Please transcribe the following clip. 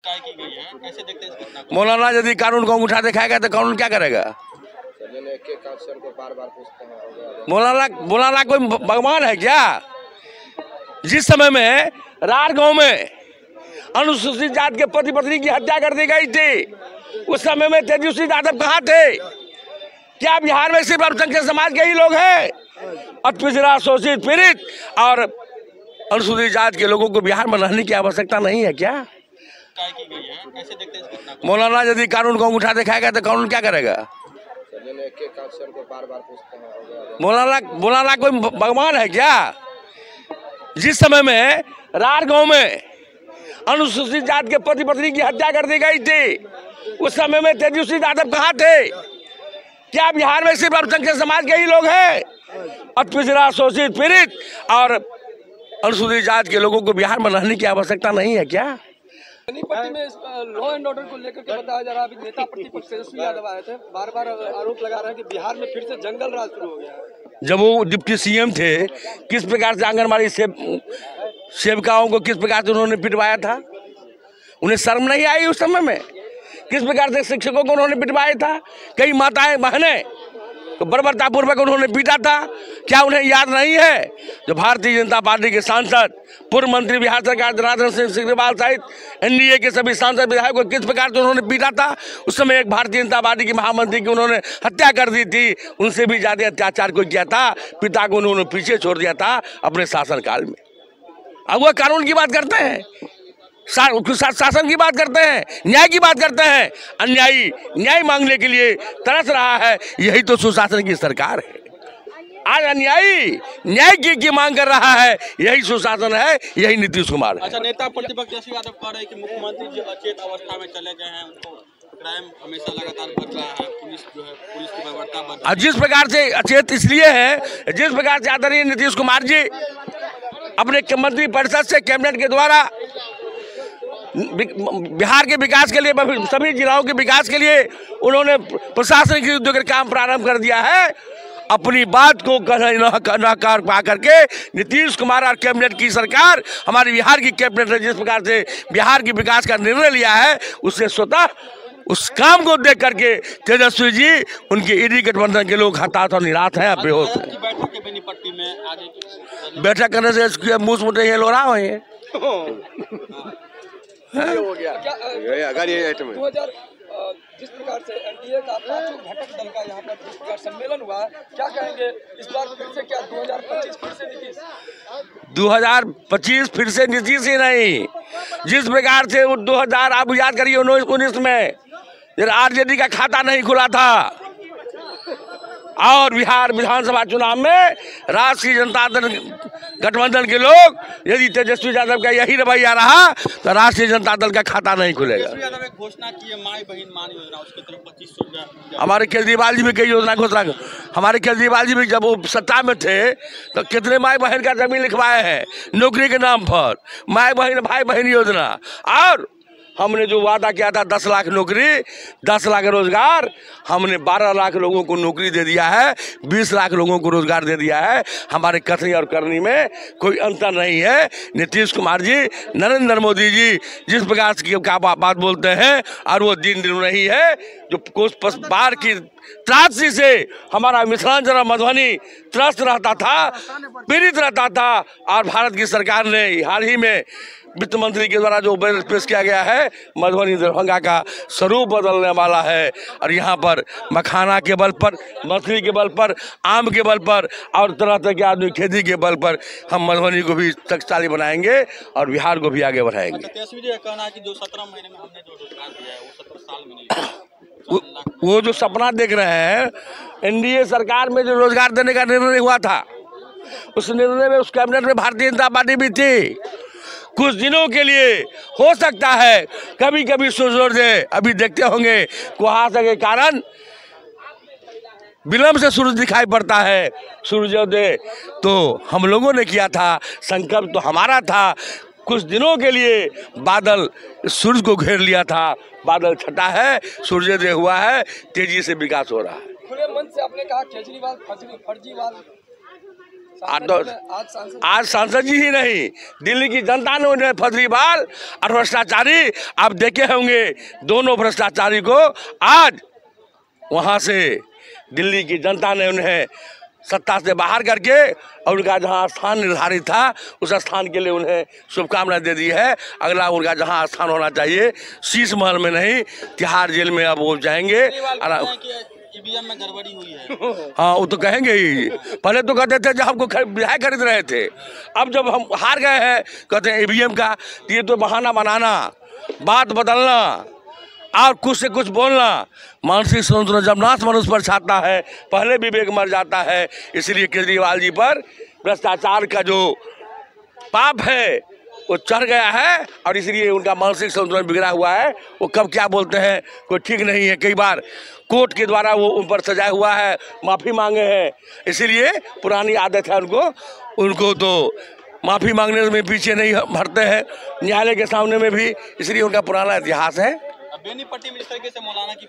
तय की गई है, कैसे देखते हैं इस घटना को? मौलाना यदि कानून को अंगूठा दिखाएगा तो कानून क्या करेगा? मौलाना कोई भगवान है क्या? जिस समय में रार गांव में अनुसूचित जात के पति पत्नी की हत्या कर दी गई थी, उस समय में तेजस्वी यादव कहाँ थे? क्या बिहार में सिर्फ अल्पसंख्यक समाज के ही लोग हैं? और पिछड़ा, शोषित, पीड़ित और अनुसूचित जात के लोगों को बिहार में रहने की आवश्यकता नहीं है क्या? तय की गई है, कैसे देखते हैं इस घटना को? मौलाना यदि कानून को अंगूठा दिखाएगा तो कानून क्या करेगा? मौलाना कोई भगवान है क्या? जिस समय में रार गांव में अनुसूचित जात के पति पत्नी की हत्या कर दी गई थी, उस समय में तेजस्वी यादव कहाँ थे? क्या बिहार में सिर्फ अल्पसंख्यक समाज के ही लोग हैं? और पिछड़ा, शोषित, पीड़ित और अनुसूचित जात के लोगों को बिहार में रहने की आवश्यकता नहीं है क्या? पार्टी में लॉ एंड ऑर्डर को लेकर के बताया जा रहा है। अभी नेता प्रतिपक्ष तेजस्वी यादव आए थे, बार बार आरोप लगा रहे हैं कि बिहार में फिर से जंगल राज शुरू हो गया है। जब वो डिप्टी सीएम थे, किस प्रकार से आंगनबाड़ी सेविकाओं को किस प्रकार से उन्होंने पिटवाया था? उन्हें शर्म नहीं आई उस समय में? किस प्रकार से शिक्षकों को उन्होंने पिटवाया था? कई माताएं बहनें तो बर्बरतापूर्वक उन्होंने पीटा था। क्या उन्हें याद नहीं है? जो भारतीय जनता पार्टी के सांसद, पूर्व मंत्री बिहार सरकार जनार्दन सिंह सिग्रीवाल सहित एनडीए के सभी सांसद विधायकों को किस प्रकार से उन्होंने पीटा था? उस समय एक भारतीय जनता पार्टी की महामंत्री की उन्होंने हत्या कर दी थी। उनसे भी ज्यादा अत्याचार को किया था। पिता को उन्होंने पीछे छोड़ दिया था अपने शासनकाल में। अब वह कानून की बात करते हैं, शासन की बात करते हैं, न्याय की बात करते हैं। अन्यायी न्याय मांगने के लिए तरस रहा है। यही तो सुशासन की सरकार है। आज अन्यायी न्याय की मांग कर रहा है, यही सुशासन है, यही नीतीश कुमार है। अच्छा, नेता प्रतिपक्ष तेजस्वी यादव कह रहे हैं कि मुख्यमंत्री जी अचेत अवस्था में चले गए हैं, उनको क्राइम हमेशा लगातार बढ़ रहा है, पुलिस की बर्बरता बढ़ रही है। जिस प्रकार से अचेत इसलिए है, जिस प्रकार से आदरणीय नीतीश कुमार जी अपने मंत्री परिषद से कैबिनेट के द्वारा बिहार के विकास के लिए, सभी जिलाओं के विकास के लिए उन्होंने प्रशासनिक उद्योग का काम प्रारंभ कर दिया है। अपनी बात को न कर पा करके नीतीश कुमार और कैबिनेट की सरकार, हमारी बिहार की कैबिनेट ने जिस प्रकार से बिहार के विकास का निर्णय लिया है, उससे स्वतः उस काम को देख करके तेजस्वी जी, उनके ईडी गठबंधन के लोग हताश और निराश हैं, बेहोश हैं। बैठक करने से इसके मुँह मोटे ये लोरा हुए हैं। हो गया अगर ये 2000 जिस प्रकार से एनडीए का पांचों घटक दल का यहाँ पर जिस प्रकार सम्मेलन हुआ, क्या कहेंगे इस बार फिर से? क्या 2025 फिर से नीतीश? 2025 फिर से नीतीश ही नहीं। जिस प्रकार से 2000 आप याद करिए 19 में आरजेडी का खाता नहीं खुला था और बिहार विधानसभा चुनाव में राष्ट्रीय जनता दल गठबंधन के लोग, यदि तेजस्वी यादव का यही रवैया रहा तो राष्ट्रीय जनता दल का खाता नहीं खुलेगा। तेजस्वी यादव एक घोषणा की है, माई बहन मान योजना, उसकी तरफ 2500 रुपया। हमारे केजरीवाल जी भी कई योजना घोषणा, हमारे केजरीवाल जी भी जब वो सत्ता में थे तो कितने माई बहन का जमीन लिखवाए हैं नौकरी के नाम पर, माई बहन भाई बहन योजना। और हमने जो वादा किया था 10 लाख नौकरी, 10 लाख रोजगार, हमने 12 लाख लोगों को नौकरी दे दिया है, 20 लाख लोगों को रोजगार दे दिया है। हमारे कथनी और करनी में कोई अंतर नहीं है। नीतीश कुमार जी, नरेंद्र मोदी जी जिस प्रकार की बात बोलते हैं, और वो दिन नहीं है जो कुछ बार की त्रासदी से हमारा मिथिलांचल और मधुबनी त्रस्त रहता था, पीड़ित रहता था। और भारत की सरकार ने हाल ही में वित्त मंत्री के द्वारा जो बजट पेश किया गया है, मधुबनी दरभंगा का स्वरूप बदलने वाला है। और यहाँ पर मखाना के बल पर, मछली के बल पर, आम के बल पर और तरह तरह के आदमी खेती के बल पर हम मधुबनी को भी शक्तिशाली बनाएंगे और बिहार को भी आगे बढ़ाएंगे। तेजस्वी जी का कहना है कि जो 17 महीने में हमने जो रोजगार दिया है वो 17 साल में नहीं। वो जो सपना देख रहे हैं, एनडीए सरकार में जो रोजगार देने का निर्णय हुआ था, उस निर्णय में, उस कैबिनेट में भारतीय जनता पार्टी भी थी। कुछ दिनों के लिए हो सकता है कभी कभी सूरज दे, अभी देखते होंगे कुहासा के कारण विलंब से सूरज दिखाई पड़ता है, सूर्योदय तो हम लोगों ने किया था, संकल्प तो हमारा था। कुछ दिनों के लिए बादल सूरज को घेर लिया था, बादल छटा है, सूर्योदय हुआ है, तेजी से विकास हो रहा है। खुले मन से आपने कहा केजरीवाल फर्जीवाल आज सांसद जी ही नहीं, दिल्ली की जनता ने उन्हें फजलीवाल और भ्रष्टाचारी आप देखे होंगे, दोनों भ्रष्टाचारी को आज वहां से दिल्ली की जनता ने उन्हें सत्ता से बाहर करके और उनका जहां स्थान निर्धारित था उस स्थान के लिए उन्हें शुभकामनाएं दे दी है। अगला उनका जहां स्थान होना चाहिए शीश महल में नहीं, तिहाड़ जेल में अब वो जाएंगे। ईवीएम में गड़बड़ी हुई है। हाँ, वो तो कहेंगे ही। पहले तो कहते थे जब हमको विधायक खरीद रहे थे, अब जब हम हार गए हैं कहते हैं ईवीएम का। ये तो बहाना बनाना, बात बदलना और कुछ से कुछ बोलना। मानसिक संतुलन जब नाश मनुष्य पर छाता है, पहले विवेक मर जाता है। इसलिए केजरीवाल जी पर भ्रष्टाचार का जो पाप है वो चढ़ गया है और इसलिए उनका मानसिक संतुलन बिगड़ा हुआ है। वो कब क्या बोलते हैं कोई ठीक नहीं है। कई बार कोर्ट के द्वारा वो उन पर सजाया हुआ है, माफ़ी मांगे हैं, इसलिए पुरानी आदत है उनको तो माफ़ी मांगने में पीछे नहीं हटते हैं, न्यायालय के सामने में भी, इसलिए उनका पुराना इतिहास है। बेनीपट्टी में इस तरीके से मौलाना की